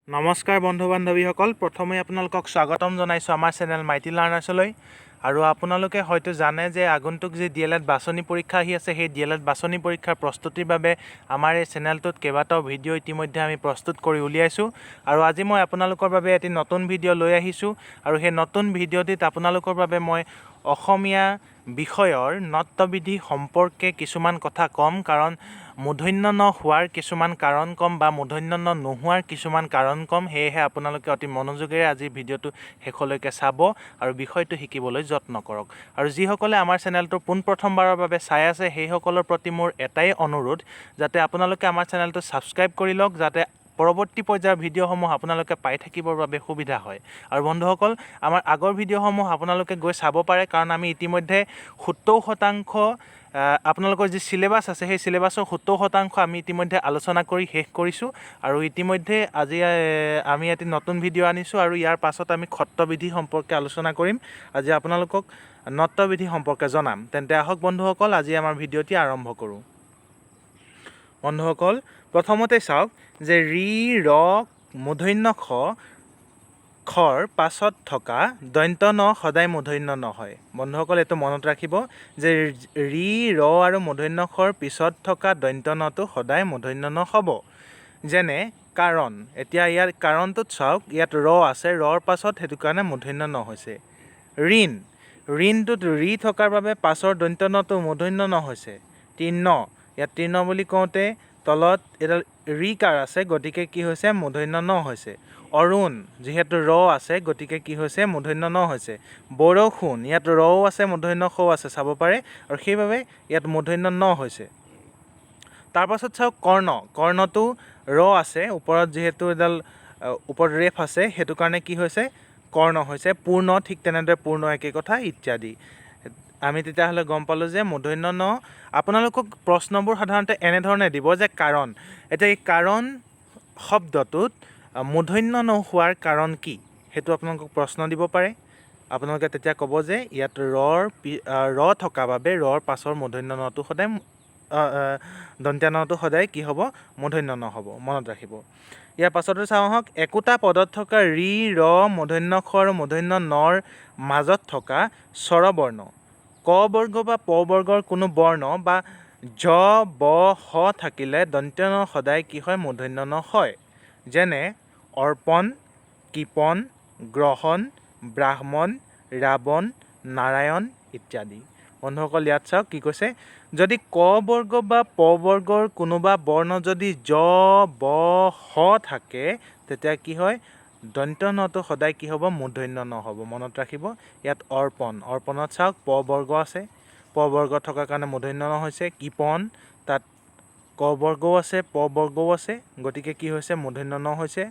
নমস্কাৰ বন্ধু বান্ধৱীসকল, প্ৰথমে আপোনালোকক স্বাগতম জনাইছোঁ আমাৰ চেনেল মাইটি লাৰ্ণাৰ্ছলৈ। আৰু আপোনালোকে হয়তো জানে যে আগন্তুক যি DLED বাছনি পৰীক্ষা আহি আছে, সেই DLED বাছনি পৰীক্ষাৰ প্ৰস্তুতিৰ বাবে আমাৰ এই চেনেলটোত কেইবাটাও ভিডিঅ' ইতিমধ্যে আমি প্ৰস্তুত কৰি উলিয়াইছোঁ। আৰু আজি মই আপোনালোকৰ বাবে এটি নতুন ভিডিঅ' লৈ আহিছোঁ। আৰু সেই নতুন ভিডিঅ'টিত আপোনালোকৰ বাবে মই অসমীয়া বিষয়ৰ নৃত্যবিধি সম্পৰ্কে কিছুমান কথা ক'ম, কাৰণ মূৰ্ধন্য ন হোৱাৰ কিছুমান কাৰণ ক'ম বা মূৰ্ধন্য ন নোহোৱাৰ কিছুমান কাৰণ ক'ম। সেয়েহে আপোনালোকে অতি মনোযোগেৰে আজি ভিডিঅ'টো শেষলৈকে চাব আৰু বিষয়টো শিকিবলৈ যত্ন কৰক। আৰু যিসকলে আমাৰ চেনেলটো পোনপ্ৰথমবাৰৰ বাবে চাই আছে, সেইসকলৰ প্ৰতি মোৰ এটাই অনুৰোধ, যাতে আপোনালোকে আমাৰ চেনেলটো ছাবস্ক্ৰাইব কৰি লওক, যাতে পৰৱৰ্তী পৰ্যায়ৰ ভিডিঅ'সমূহ আপোনালোকে পাই থাকিবৰ বাবে সুবিধা হয়। আৰু বন্ধুসকল, আমাৰ আগৰ ভিডিঅ'সমূহ আপোনালোকে গৈ চাব পাৰে, কাৰণ আমি ইতিমধ্যে 70% আপোনালোকৰ যি চিলেবাছ আছে, সেই চিলেবাছৰ 70% আমি ইতিমধ্যে আলোচনা কৰি শেষ কৰিছোঁ। আৰু ইতিমধ্যে আজি আমি এটি নতুন ভিডিঅ' আনিছোঁ, আৰু ইয়াৰ পাছত আমি সত্ৰবিধি সম্পৰ্কে আলোচনা কৰিম। আজি আপোনালোকক নৃত্যবিধি সম্পৰ্কে জনাম। তেন্তে আহক বন্ধুসকল, আজি আমাৰ ভিডিঅ'টি আৰম্ভ কৰোঁ। বন্ধুসকল, প্ৰথমতে চাওক যে ৰি ৰ মূৰ্ধন্য খৰ পাছত থকা দন্ত্য ন সদায় মূৰ্ধন্য ন হয়। বন্ধুসকল, এইটো মনত ৰাখিব যে ৰি ৰ আৰু মূৰ্ধন্য খৰ পিছত থকা দন্ত্য নটো সদায় মূৰ্ধন্য ন হ'ব। যেনে কাৰণ, এতিয়া ইয়াৰ কাৰণটোত চাওক, ইয়াত ৰ আছে, ৰৰ পাছত সেইটো কাৰণে মূৰ্ধন্য ন হৈছে। ঋণ, ঋণটোত ৰি থকাৰ বাবে পাছৰ দন্ত্য নটো মূৰ্ধন্য ন হৈছে। তৃণ, ইয়াত তৃণ বুলি কওঁতে তলত এডাল ৰিকাৰ আছে, গতিকে কি হৈছে, মূৰ্ধন্য ন হৈছে। অৰুণ, যিহেতু ৰ আছে, গতিকে কি হৈছে, মূৰ্ধন্য ন হৈছে। বৰষুণ, ইয়াত ৰও আছে, মূৰ্ধন্য স আছে, চাব পাৰে, আৰু সেইবাবে ইয়াত মূৰ্ধন্য ন হৈছে। তাৰপাছত চাওক কৰ্ণ, কৰ্ণটো ৰ আছে, ওপৰত যিহেতু এডাল ওপৰত ৰেফ আছে, সেইটো কাৰণে কি হৈছে, কৰ্ণ হৈছে। পূৰ্ণ, ঠিক তেনেদৰে পূৰ্ণ একে কথা ইত্যাদি। আমি তেতিয়াহ'লে গম পালোঁ যে মূৰ্ধন্য ন। আপোনালোকক প্ৰশ্নবোৰ সাধাৰণতে এনেধৰণে দিব যে কাৰণ, এতিয়া এই কাৰণ শব্দটোত মূৰ্ধন্য ন হোৱাৰ কাৰণ কি, সেইটো আপোনালোকক প্ৰশ্ন দিব পাৰে। আপোনালোকে তেতিয়া ক'ব যে ইয়াত ৰ থকা বাবে ৰৰ পাছৰ মূৰ্ধন্য নটো সদায় দন্ত্য নটো সদায় কি হ'ব, মূৰ্ধন্য ন হ'ব। মনত ৰাখিব। ইয়াৰ পাছতো চাওঁ আহক, একোটা পদত থকা ৰি ৰ মূৰ্ধন্য খ আৰু মূৰ্ধন্য নৰ মাজত থকা স্বৰবৰ্ণ ক বৰ্গ বা প বৰ্গৰ কোনো বৰ্ণ বা জ ব হ থাকিলে দন্ত্য ন সদায় কি হয়, মূৰ্ধন্য ন হয়। যেনে অৰ্পণ, কৃপণ, গ্ৰহণ, ব্ৰাহ্মণ, ৰাৱণ, নাৰায়ণ ইত্যাদি। বন্ধুসকল, ইয়াত চাওক কি কৈছে, যদি ক বৰ্গ বা প বৰ্গৰ কোনোবা বৰ্ণ যদি জ ব হ থাকে, তেতিয়া কি হয়, দন্ত্য নটো সদায় কি হ'ব, মূৰ্ধন্য ন হ'ব। মনত ৰাখিব। ইয়াত অৰ্পণ, অৰ্পণত চাওক প বৰ্গ আছে, প বৰ্গ থকাৰ কাৰণে মূৰ্ধন্য ন হৈছে। কৃপণ, তাত ক বৰ্গও আছে, প বৰ্গও আছে, গতিকে কি হৈছে, মূৰ্ধন্য ন হৈছে।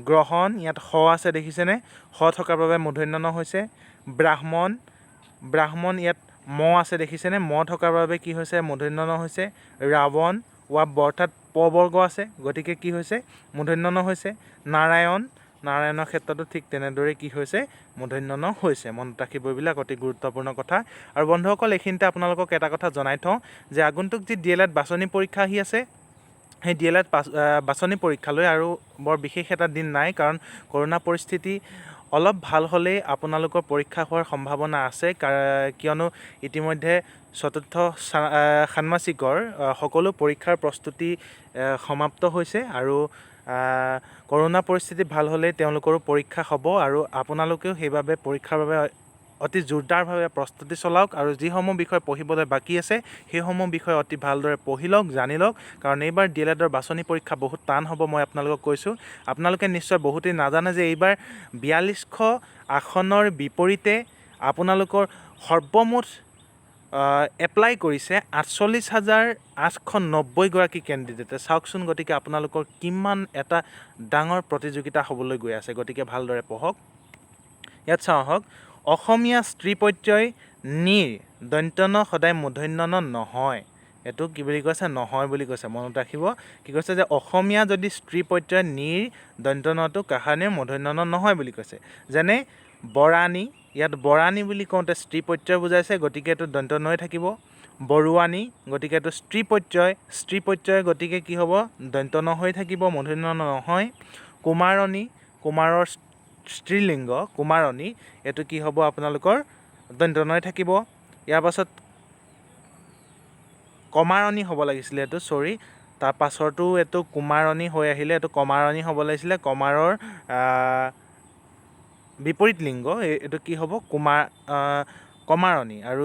গ্ৰহণ, ইয়াত স আছে, দেখিছেনে, স থকাৰ বাবে মূৰ্ধন্য ন হৈছে। ব্ৰাহ্মণ, ব্ৰাহ্মণ ইয়াত ম আছে, দেখিছেনে, ম থকাৰ বাবে কি হৈছে, মূৰ্ধন্য ন হৈছে। ৰাৱণ, অৰ্থাৎ প বৰ্গ আছে, গতিকে কি হৈছে, মূৰ্ধন্য ন হৈছে। নাৰায়ণ, নাৰায়ণৰ ক্ষেত্ৰতো ঠিক তেনেদৰে কি হৈছে, মূৰ্ধন্য ন হৈছে। মনত ৰাখিব, এইবিলাক অতি গুৰুত্বপূৰ্ণ কথা। আৰু বন্ধুসকল, এইখিনিতে আপোনালোকক এটা কথা জনাই থওঁ যে আগন্তুক যি DLED বাছনি পৰীক্ষা আহি আছে, সেই DLED বাছনি পৰীক্ষালৈ আৰু বৰ বিশেষ এটা দিন নাই, কাৰণ কৰোণা পৰিস্থিতি অলপ ভাল হ'লেই আপোনালোকৰ পৰীক্ষা হোৱাৰ সম্ভাৱনা আছে। কিয়নো ইতিমধ্যে চতুৰ্থ ষাণ্মাসিকৰ সকলো পৰীক্ষাৰ প্ৰস্তুতি সমাপ্ত হৈছে, আৰু কৰোণা পৰিস্থিতি ভাল হ'লেই তেওঁলোকৰো পৰীক্ষা হ'ব। আৰু আপোনালোকেও সেইবাবে পৰীক্ষাৰ বাবে অতি জোৰদাৰভাৱে প্ৰস্তুতি চলাওক, আৰু যিসমূহ বিষয় পঢ়িবলৈ বাকী আছে, সেইসমূহ বিষয় অতি ভালদৰে পঢ়ি লওক, জানি লওক, কাৰণ এইবাৰ DLEDৰ বাছনি পৰীক্ষা বহুত টান হ'ব। মই আপোনালোকক কৈছোঁ, আপোনালোকে নিশ্চয় বহুতেই নাজানে যে এইবাৰ 4200 আসনৰ বিপৰীতে আপোনালোকৰ সৰ্বমুঠ এপ্লাই কৰিছে 48,890 গৰাকী কেণ্ডিডেটে। চাওকচোন, গতিকে আপোনালোকৰ কিমান এটা ডাঙৰ প্ৰতিযোগিতা হ'বলৈ গৈ আছে। গতিকে ভালদৰে পঢ়ক। ইয়াত চাওঁ আহক, অসমীয়া স্ত্ৰী প্ৰত্যয় নিৰ দন্ত্য ন সদায় মূৰ্ধন্য ন নহয়। এইটো কি বুলি কৈছে, নহয় বুলি কৈছে। মনত ৰাখিব, কি কৈছে যে অসমীয়া যদি স্ত্ৰী প্ৰত্যয় নিৰ দন্ত্য নটো কাহানিৰ মূৰ্ধন্য ন নহয় বুলি কৈছে। যেনে বৰাণী, ইয়াত বৰাণী বুলি কওঁতে স্ত্ৰী প্ৰত্যয় বুজাইছে, গতিকে এইটো দন্ত্য নই থাকিব। বৰুৱানী, গতিকে এইটো স্ত্ৰী প্ৰত্যয়, গতিকে কি হ'ব, দন্ত্য ন হৈ থাকিব, মূৰ্ধন্য ন নহয়। কুমাৰণী, কুমাৰৰ স্ত্ৰীলিংগ কুমাৰণী, এইটো কি হ'ব আপোনালোকৰ দন্ত্য নয় থাকিব। ইয়াৰ পাছত কমাৰণী হ'ব লাগিছিলে, এইটো চৰি, তাৰ পাছৰটো এইটো কুমাৰণী হৈ আহিলে, এইটো কমাৰণী হ'ব লাগিছিলে। কমাৰৰ বিপৰীত লিংগ এইটো কি হ'ব কমাৰণী, আৰু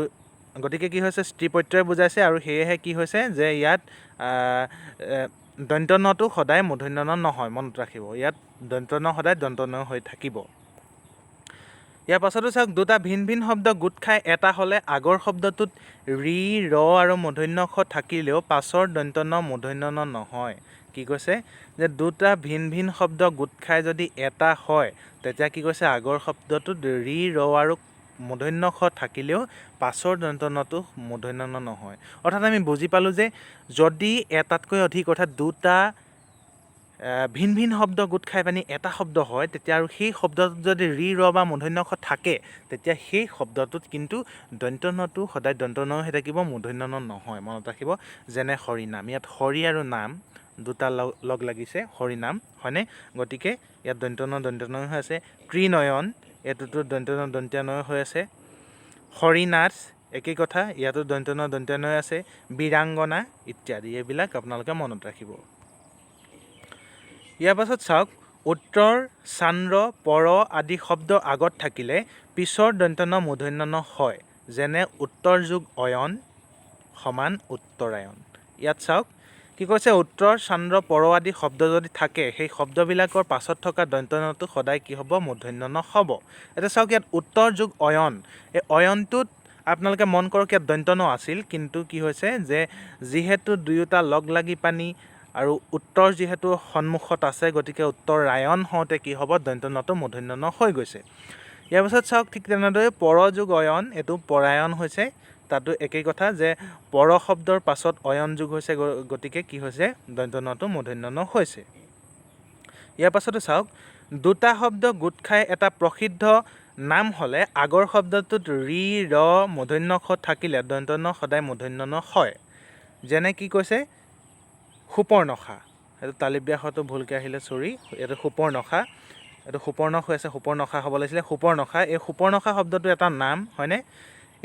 গতিকে কি হৈছে স্ত্ৰী প্ৰত্যয় বুজাইছে, আৰু সেয়েহে কি হৈছে যে ইয়াত দন্ত্য নটো সদায় মূৰ্ধন্য ণ নহয়, মনত ৰাখিব। ইয়াত দন্ত্য ন সদায় দন্ত্য ন হৈ থাকিব। ইয়াৰ পাছতো চাওক, দুটা ভিন ভিন শব্দ গোট খাই এটা হ'লে আগৰ শব্দটোত ৰি, ৰ আৰু মূৰ্ধন্য ষ থাকিলেও পাছৰ দন্ত্য ন মূৰ্ধন্য ণ নহয়। কি কৈছে যে দুটা ভিন ভিন শব্দ গোট খাই যদি এটা হয়, তেতিয়া কি কৈছে আগৰ শব্দটোত ৰি, ৰ আৰু মূৰ্ধন্য ষ থাকিলেও পাছৰ দন্ত্য নটো মূৰ্ধন্য ণ নহয়। অৰ্থাৎ আমি বুজি পালোঁ যে যদি এটাতকৈ অধিক অৰ্থাৎ দুটা ভিন ভিন শব্দ গোট খাই পানি এটা শব্দ হয়, তেতিয়া আৰু সেই শব্দটোত যদি ৰি, ৰ বা মূৰ্ধন্য ষ থাকে, তেতিয়া সেই শব্দটোত কিন্তু দন্ত্য নটো সদায় দন্ত্য ন হৈ থাকিব, মূৰ্ধন্য ণ নহয়, মনত ৰাখিব। যেনে হৰিনাম, ইয়াত হৰি আৰু নাম দুটা লগ লাগিছে, হৰিনাম, হয়নে? গতিকে ইয়াত দন্ত্য ন হৈ আছে। ত্ৰিনয়ন, এইটোতো দন্ত্য ন হৈ আছে। হৰিনাথ, একেই কথা, ইয়াতো দন্ত্য ন আছে। বীৰাংগনা ইত্যাদি, এইবিলাক আপোনালোকে মনত ৰাখিব। ইয়াৰ পাছত চাওক, উত্তৰ, চান্দ্ৰ, পৰ আদি শব্দ আগত থাকিলে পিছৰ দন্ত্য ন মূৰ্ধন্য ণ হয়। যেনে উত্তৰ যোগ অয়ন সমান উত্তৰায়ণ। ইয়াত চাওক কি কৈছে, উত্তৰ, চান্দ্ৰ, পৰ আদি শব্দ যদি থাকে, সেই শব্দবিলাকৰ পাছত থকা দন্ত্য নটো সদায় কি হ'ব, মূৰ্ধন্য ণ হ'ব। এতিয়া চাওক, ইয়াত উত্তৰ যোগ অয়ন, এই অয়নটোত আপোনালোকে মন কৰক, ইয়াত দন্ত্য ন আছিল, কিন্তু কি হৈছে যে যিহেতু দুয়োটা লগ লাগি পানি আৰু উত্তৰ যিহেতু সন্মুখত আছে, গতিকে উত্তৰায়ণ হওঁতে কি হ'ব, দন্ত্য নটো মূৰ্ধন্য ণ হৈ গৈছে। ইয়াৰ পাছত চাওক, ঠিক তেনেদৰে পৰ যোগ অয়ন, এইটো পৰায়ণ হৈছে। তাতো একেই কথা যে পৰ শব্দৰ পাছত অয়ন যোগ হৈছে, গতিকে কি হৈছে, দন্ত্য নটো মূৰ্ধন্য ণ হৈছে। ইয়াৰ পাছতো চাওক, দুটা শব্দ গোট খাই এটা প্ৰসিদ্ধ নাম হ'লে আগৰ শব্দটোত ৰি, ৰ মূৰ্ধন্য ষ থাকিলে দন্ত্য ন সদায় মূৰ্ধন্য ণ হয়। যেনে কি কৈছে, সুপৰ্ণখা, এইটো তালিব্যাসতো ভুলকৈ আহিলে, চৰি, এইটো সুপৰ্ণখা, এইটো সুপৰ্ণখ হৈ আছে, সুপৰ্ণখা হ'ব লাগিছিলে, সুপৰ্ণখা। এই সুপৰ্ণখা শব্দটো এটা নাম, হয়নে?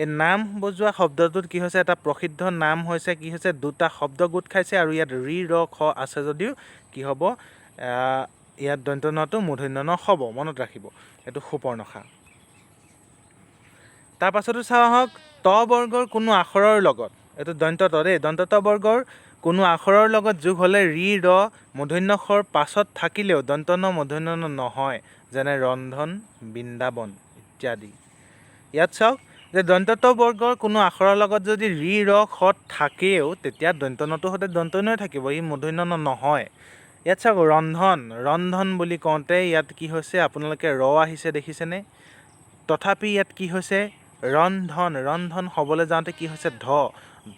এই নাম বজোৱা শব্দটোত কি হৈছে, এটা প্ৰসিদ্ধ নাম হৈছে, কি হৈছে, দুটা শব্দ গোট খাইছে, আৰু ইয়াত ৰি, ৰ, খ আছে যদিও কি হ'ব, ইয়াত দন্ত্য নটো মূৰ্ধন্য ণ হ'ব, মনত ৰাখিব। এইটো সুপৰ্ণখা। তাৰ পাছতো চাওঁ আহক, ত বৰ্গৰ কোনো আখৰৰ লগত, এইটো দন্ত্য ত দেই, দন্ত্য ত বৰ্গৰ কোনো আখৰৰ লগত যোগ হ'লে ৰি, ৰ মূৰ্ধন্য ষৰ পাছত থাকিলেও দন্ত্য ন মূৰ্ধন্য ণ নহয়। যেনে ৰন্ধন, বৃন্দাবন ইত্যাদি। ইয়াত চাওক যে দন্ত্য ত বৰ্গৰ কোনো আখৰৰ লগত যদি ৰি, ৰ, খ থাকেও, তেতিয়া দন্ত্য নটো সদায় দন্ত্য নই থাকিব, ই মূৰ্ধন্য ণ নহয়। ইয়াত চাওক, ৰন্ধন, ৰন্ধন বুলি কওঁতে ইয়াত কি হৈছে, আপোনালোকে ৰ আহিছে দেখিছেনে? তথাপি ইয়াত কি হৈছে, ৰন্ধন, ৰন্ধন হ'বলৈ যাওঁতে কি হৈছে,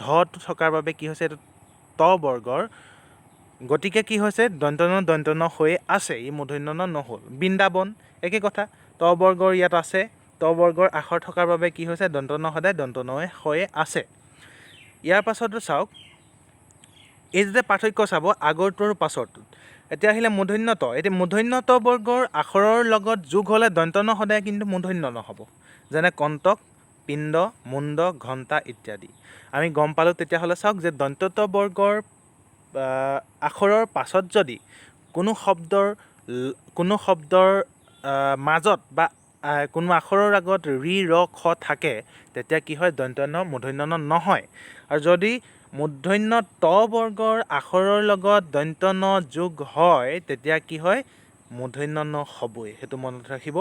ধটো থকাৰ বাবে কি হৈছে, এইটো ত বৰ্গৰ, গতিকে কি হৈছে, দন্ত্য ন হৈ আছে, ই মূৰ্ধন্য ণ নহ'ল। বৃন্দাবন, একেই কথা, ত বৰ্গৰ ইয়াত আছে, ত বৰ্গৰ আখৰ থকাৰ বাবে কি হৈছে, দন্ত্য ন সদায় দন্ত্য ন হৈ আছে। ইয়াৰ পাছতো চাওক, এই যে পাৰ্থক্য চাব আগৰটো আৰু পাছৰটোত। এতিয়া আহিলে মূৰ্ধন্য ত, এতিয়া মূৰ্ধন্য ত বৰ্গৰ আখৰৰ লগত যোগ হ'লে দন্ত্য ন সদায় কিন্তু মূৰ্ধন্য ণ হ'ব। যেনে কণ্টক, পিণ্ড, মুণ্ড, ঘণ্টা ইত্যাদি। আমি গম পালোঁ তেতিয়াহ'লে চাওক যে দন্ত্য ত বৰ্গৰ আখৰৰ পাছত যদি কোনো শব্দৰ মাজত বা কোনো আখৰৰ আগত ৰি, ৰ, খ থাকে, তেতিয়া কি হয়, দন্ত্য ন মূৰ্ধন্য ণ নহয়। আৰু যদি মূৰ্ধন্য ত বৰ্গৰ আখৰৰ লগত দন্ত্য ন যোগ হয়, তেতিয়া কি হয়, মূৰ্ধন্য ণ হ'বই, সেইটো মনত ৰাখিব।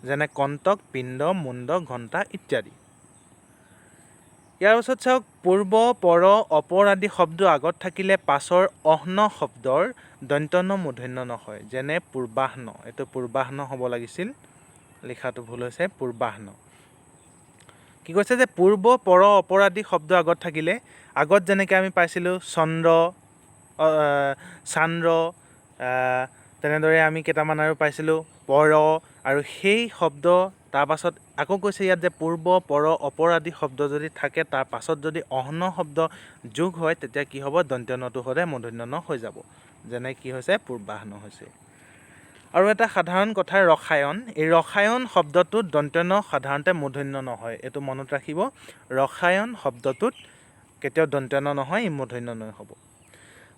যেনে কণ্টক, পিণ্ড, মুণ্ড, ঘণ্টা ইত্যাদি। ইয়াৰ পাছত চাওক, পূৰ্ব, পৰ, অপৰ আদি শব্দ আগত থাকিলে পাছৰ অহ্ন শব্দৰ দন্ত্য ন মূৰ্ধন্য ণ হয়। যেনে পূৰ্বাহ্ন, এইটো পূৰ্বাহ্ন হ'ব লাগিছিল, লিখাটো ভুল হৈছে, পূৰ্বাহ্ন। কি কৈছে যে পূৰ্ব, পৰ, অপৰ আদি শব্দ আগত থাকিলে, আগত যেনেকৈ আমি পাইছিলোঁ চান্দ্ৰ, তেনেদৰে আমি কেইটামান আৰু পাইছিলোঁ পৰ, আৰু সেই শব্দ তাৰ পাছত আকৌ কৈছে ইয়াত যে পূৰ্ব, পৰ, অপৰ আদি শব্দ যদি থাকে, তাৰ পাছত যদি অহ্ন শব্দ যোগ হয়, তেতিয়া কি হ'ব, দন্ত্য নটো সদায় মূৰ্ধন্য ণ হৈ যাব। যেনে কি হৈছে, পূৰ্বাহ্ন হৈছে। আৰু এটা সাধাৰণ কথা ৰসায়ন, এই ৰসায়ন শব্দটোত দন্ত্য ন সাধাৰণতে মূৰ্ধন্য নহয়, এইটো মনত ৰাখিব। ৰসায়ন শব্দটোত কেতিয়াও দন্ত্য ন নহয়, ই মূৰ্ধন্য ন হ'ব।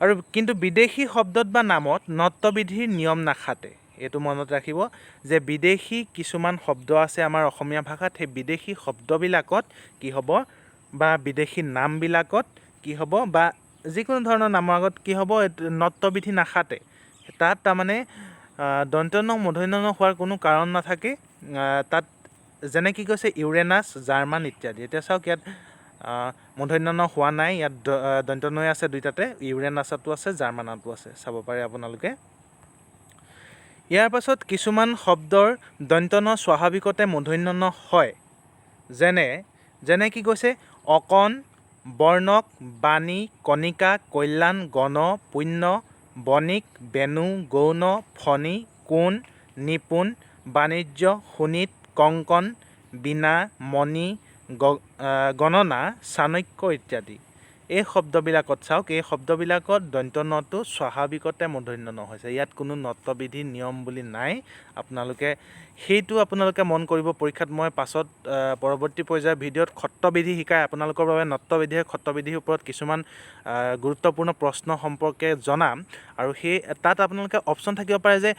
আৰু কিন্তু বিদেশী শব্দত বা নামত নত্ববিধিৰ নিয়ম নাখাটে, এইটো মনত ৰাখিব যে বিদেশী কিছুমান শব্দ আছে আমাৰ অসমীয়া ভাষাত, সেই বিদেশী শব্দবিলাকত কি হ'ব বা বিদেশী নামবিলাকত কি হ'ব বা যিকোনো ধৰণৰ নামৰ আগত কি হ'ব, নত্ববিধি নাখাটে। তাত তাৰমানে দন্ত্য ন মূৰ্ধন্য ন হোৱাৰ কোনো কাৰণ নাথাকে। তাত যেনে কি কৈছে ইউৰেনাছ, জাৰ্মান ইত্যাদি। এতিয়া চাওক ইয়াত মূৰ্ধন্য ন হোৱা নাই, ইয়াত দন্ত্য নই আছে দুইটাতে, ইউৰেনাছতো আছে, জাৰ্মানতো আছে, চাব পাৰে আপোনালোকে। ইয়াৰ পাছত কিছুমান শব্দৰ দন্ত্য ন স্বাভাৱিকতে মূৰ্ধন্য ন হয়, যেনে কি কৈছে অকণ, বৰ্ণক, বাণী, কণিকা, কল্যাণ, গণ, পুণ্য, বণিক, বেণু, গৌণ, ফণী, কোণ, নিপুণ, বাণিজ্য, শোণিত, কংকণ, বীণা, মণি, গণনা, চাণক্য ইত্যাদি। এই শব্দবিলাকত চাওক, এই শব্দবিলাকত দন্ত্য নটো স্বাভাৱিকতে মূৰ্ধন্য ন হৈছে, ইয়াত কোনো নত্ববিধি নিয়ম বুলি নাই। আপোনালোকে মন কৰিব। পৰীক্ষাত মই পাছত পৰৱৰ্তী পৰ্যায়ৰ ভিডিঅ'ত সত্ৰবিধি শিকাই আপোনালোকৰ বাবে নত্ববিধি সত্ৰবিধিৰ ওপৰত কিছুমান গুৰুত্বপূৰ্ণ প্ৰশ্ন সম্পৰ্কে জনাম। আৰু তাত আপোনালোকে অপশ্যন থাকিব পাৰে যে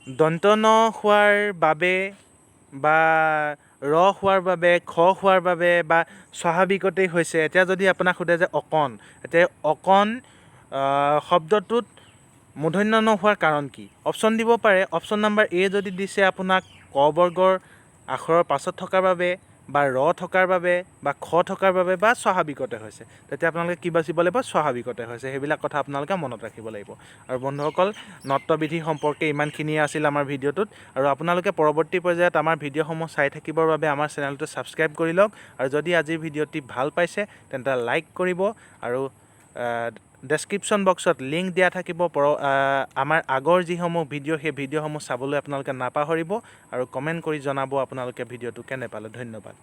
দন্ত্য ন হোৱাৰ বাবে বা ৰ হোৱাৰ বাবে, খ হোৱাৰ বাবে বা স্বাভাৱিকতেই হৈছে। এতিয়া যদি আপোনাক সোধে যে অকণ, এতিয়া অকণ শব্দটোত মূৰ্ধন্য ন হোৱাৰ কাৰণ কি, অপশ্যন দিব পাৰে। অপশ্যন নাম্বাৰ এ যদি দিছে আপোনাক ক বৰ্গৰ আখৰৰ পাছত থকাৰ বাবে বা ৰ থকাৰ বাবে বা খ থকাৰ বাবে বা স্বাভাৱিকতে হৈছে, তেতিয়া আপোনালোকে কি বাচিব লাগিব, স্বাভাৱিকতে হৈছে। সেইবিলাক কথা আপোনালোকে মনত ৰাখিব লাগিব। আৰু বন্ধুসকল, নত্ববিধি সম্পৰ্কে ইমানখিনিয়ে আছিল আমাৰ ভিডিঅ'টোত। আৰু আপোনালোকে পৰৱৰ্তী পৰ্যায়ত আমাৰ ভিডিঅ'সমূহ চাই থাকিবৰ বাবে আমাৰ চেনেলটো ছাবস্ক্ৰাইব কৰি লওক। আৰু যদি আজিৰ ভিডিঅ'টি ভাল পাইছে তেন্তে লাইক কৰিব। আৰু ডেছক্ৰিপশ্যন বক্সত লিংক দিয়া থাকিব আমাৰ আগৰ যিসমূহ ভিডিঅ', সেই ভিডিঅ'সমূহ চাবলৈ আপোনালোকে নাপাহৰিব। আৰু কমেণ্ট কৰি জনাব আপোনালোকে ভিডিঅ'টো কেনে পালে। ধন্যবাদ।